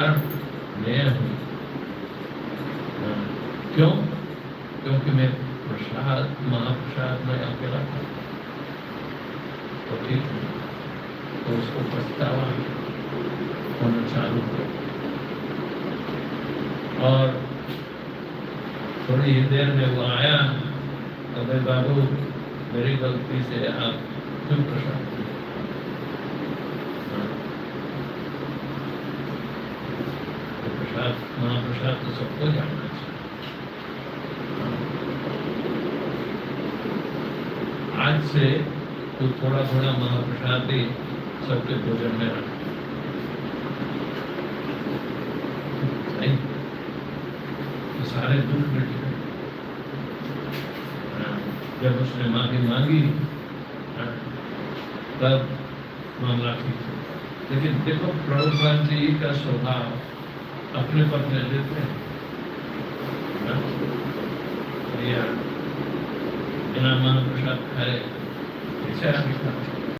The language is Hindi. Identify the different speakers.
Speaker 1: मैं हूँ। क्यों? क्योंकि मैं प्रसाद महाप्रसाद में अकेला था, तो ठीक है, तो उसको पछतावा होना चालू हो। और थोड़ी ही देर में वो आया, तो भाई बाबू मेरी गलती से आप क्यों प्रसाद दिए? तो प्रसाद महाप्रसाद तो सबको जानना चाहिए। आज से तो थोड़ा थोड़ा महाप्रसाद ही सबके भोजन में रखा, नहीं तो सारे दुख मिट गए। जब उसने माफी मांगी तब मामला ठीक है। लेकिन देखो प्रभुपाद जी का स्वभाव अपने पर ले लेते हैं, बिना महाप्रसाद खाए इसे आगे खाते।